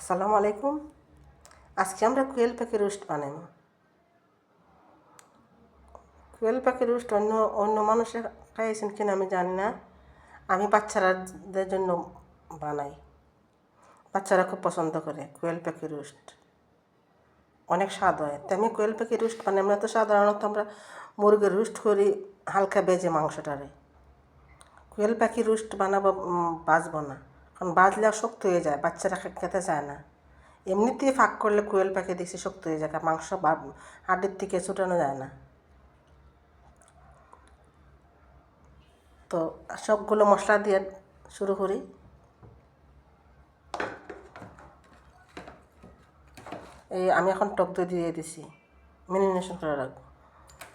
আসসালামু আলাইকুম। আজকে আমরা কোয়েল পাখির রোস্ট বানাবো। কোয়েল পাখির রোস্ট অন্য অন্য মানুষে খাইয়েছেন কিনা আমি জানি না। আমি বাচ্চারাদের জন্য বানাই। বাচ্চারা খুব পছন্দ করে কোয়েল পাখির রোস্ট, অনেক স্বাদ হয়। তো আমি কোয়েল পাখির রোস্ট বানাই। আমরা তো সাধারণত আমরা মুরগির রোস্ট করি হালকা বেজে মাংসটারে। কোয়েল পাখির রোস্ট বানাবো, বাজবো না, কারণ বাজলে শক্ত হয়ে যায়, বাচ্চারা খেতে চায় না। এমনিতেই ফাঁক করলে কোয়েল পাখি দেখছি শক্ত হয়ে যায়, মাংস হাড্ডির থেকে ছুটানো যায় না। তো সবগুলো মশলা দিয়ে শুরু করি। এই আমি এখন টক দই দিয়ে দিছি, ম্যারিনেশন করে রাখবো।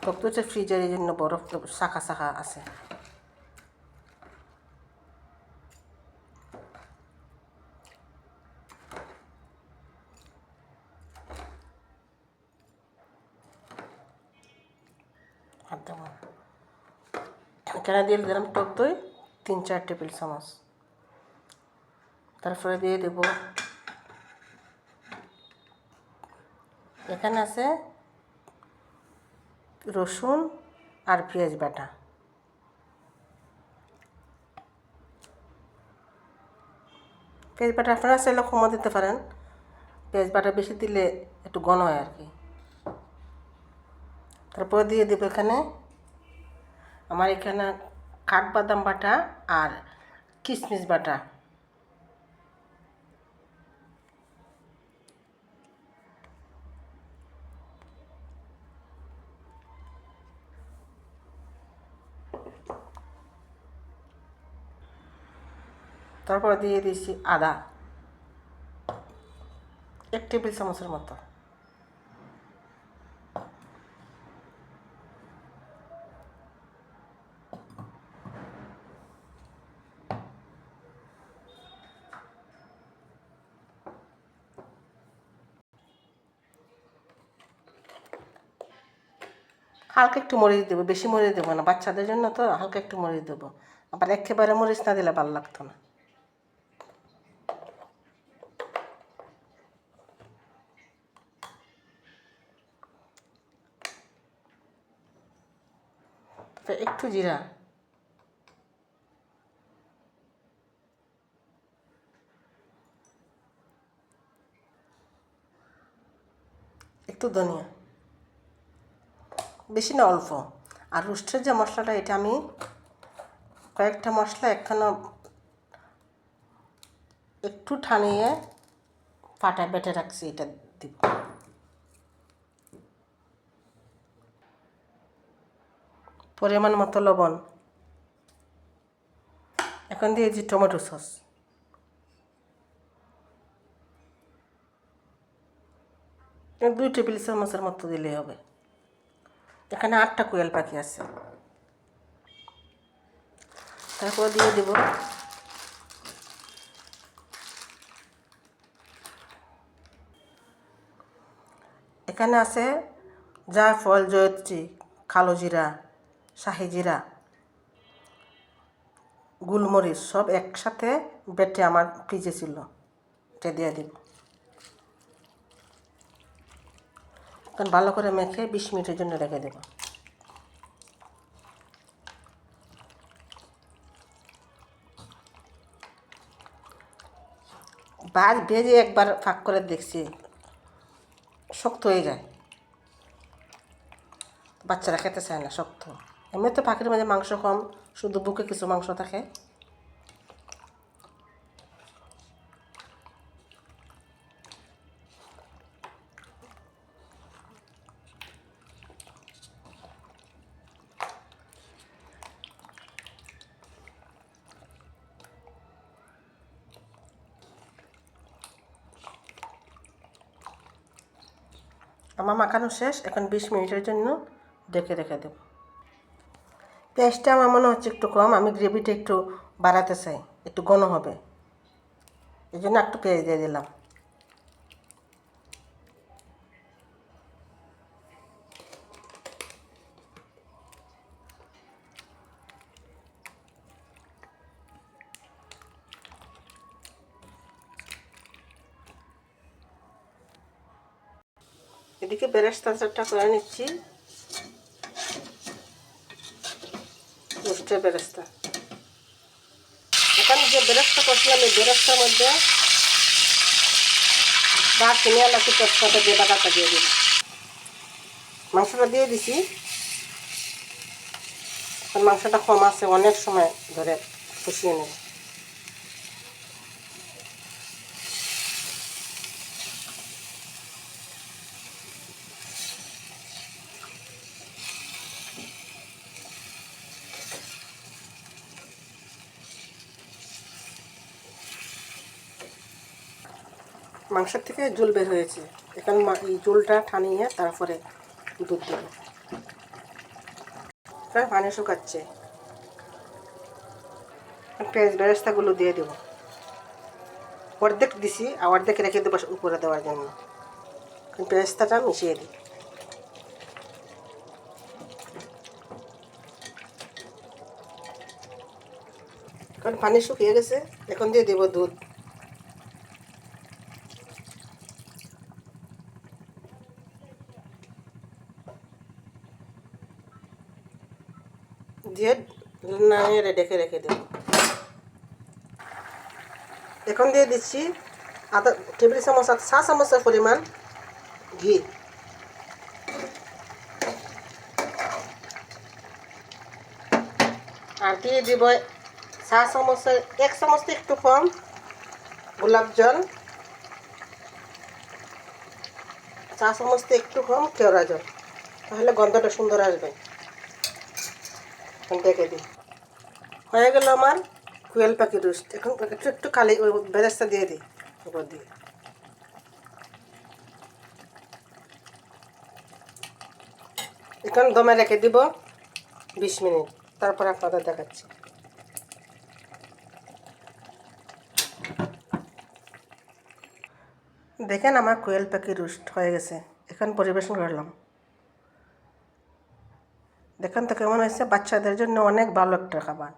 টক দইটা ফ্রিজের এই জন্য বরফ শাখা শাখা আছে। এখানে দিয়ে দিলাম টক দই 3-4 টেবিল চামচ। তারপরে দিয়ে দেব, এখানে আছে রসুন আর পেঁয়াজ বাটা। পেঁয়াজ বাটা আপনারা চাইলে কমও দিতে পারেন, পেঁয়াজ বাটা বেশি দিলে একটু ঘন হয় আর কি। তারপরে দিয়ে দেবো এখানে আমার কাঠবাদাম বাটা আর কিশমিশ বাটা। তারপর দিয়ে দিয়েছি আদা 1 টেবিল চামচের মতো। হালকা একটু মরিচ দেবো, বেশি মরিচ দেবো না, বাচ্চাদের জন্য তো হালকা একটু মরিচ দেবো। আবার একেবারে মরিচ না দিলে ভালো লাগতো না। একটু জিরা, একটু ধনিয়া, বেশি না অল্প। আর রোস্টের যে মশলাটা, এটা আমি কয়েকটা মশলা একখানা একটু ঠানিয়ে পাটায় বেটে রাখছি, এটা দিব। পরিমাণ মতো লবণ। এখন দিয়েছি টমেটো সস। 2 টেবিল চামচের মতো দিলেই হবে। এখানে 8টা কোয়েল পাখি আছে। তারপর দিয়ে দেব এখানে আছে জায়ফল, জয়ত্রী, কালো জিরা, শাহি জিরা, গোলমরিচ, সব একসাথে বেটে আমার ফ্রিজে ছিল, এটা দিয়ে দিব। এখন ভালো করে মেখে 20 মিনিটের জন্য রেখে দেব। ভেজে একবার ফাঁক করে দেখছি, শক্ত হয়ে যায়, বাচ্চারা খেতে চায় না শক্ত। এমনি তো পাখির মাঝে মাংস কম, শুধু বুকে কিছু মাংস থাকে। আমার মাখানো শেষ, এখন 20 মিনিটের জন্য ঢেকে রেখে দেব। পেঁয়াজটা আমার মনে হচ্ছে একটু কম, আমি গ্রেভিটা একটু বাড়াতে চাই, একটু ঘন হবে, এই জন্য একটু পেঁয়াজ দিয়ে দিলাম। এদিকে বেরেস্তাটা করে নিচ্ছি, রোস্টের বেরেস্তা। এখানে যে বেরেস্তা করছিলাম এই বেরেস্তার মধ্যে দারচিনি এলাচি তেজপাতা দিয়ে বাটাটা দিয়ে দিলাম। মাংসটা দিয়ে দিছি। মাংসটা কম আছে, অনেক সময় ধরে কষিয়ে নেব। মাংসের থেকে জল বের হয়েছে, এখন এই জলটা টানিয়ে তারপরে দুধ দেব। পানি শুকাচ্ছে, পেঁয়াজ বেরেস্তাগুলো দিয়ে দেবো। অর্ধেক দিছি আর অর্ধেক রেখে দেবো উপরে দেওয়ার জন্য। পেঁয়াজটা মিশিয়ে দিই। কারণ পানি শুকিয়ে গেছে, এখন দিয়ে দেবো দুধ। দিয়ে নাড়িয়ে ডেকে রেখে দেবো। এখন দিয়ে দিচ্ছি আধা টেবিল চামচ, 7 চামচের পরিমাণ ঘি। আর দিয়ে দিব 1 চামচ একটু কম গোলাপ জল, 1 চামচ একটু কম কেওড়া জল, তাহলে গন্ধটা সুন্দর আসবে। দেখে দিই হয়ে গেল আমার কোয়েল পাখি রোস্ট। এখন একটু একটু কালি ওই বেরেস্তা দিয়ে দিই উপর দিয়ে। এখন দমে রেখে দিব 20 মিনিট, তারপর আপনাদের দেখাচ্ছি। দেখেন আমার কোয়েল পাখি রোস্ট হয়ে গেছে, এখন পরিবেশন করলাম। দেখেন তো কেমন হয়েছে, বাচ্চাদের জন্য অনেক ভালো একটা খাবার।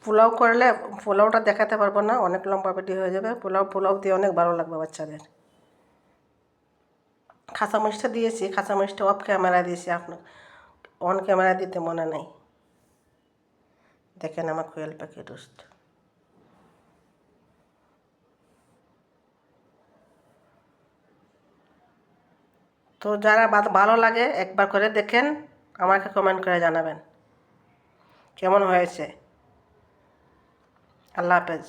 পোলাও করলে পোলাওটা দেখাতে পারবো না, অনেক লম্বা ভিডিও হয়ে যাবে। পোলাও দিয়ে অনেক ভালো লাগবে বাচ্চাদের। কাঁচামরিচটা দিয়েছি, কাঁচামরিচটা অফ ক্যামেরা দিয়েছি, আপনার অন ক্যামেরা দিতে মনে নেই। দেখেন আমার কোয়েল পাখি রোস্ট। তো যারা ভালো লাগে একবার করে দেখেন, আমাকে কমেন্ট করে জানাবেন কেমন হয়েছে। আল্লাহ হাফেজ।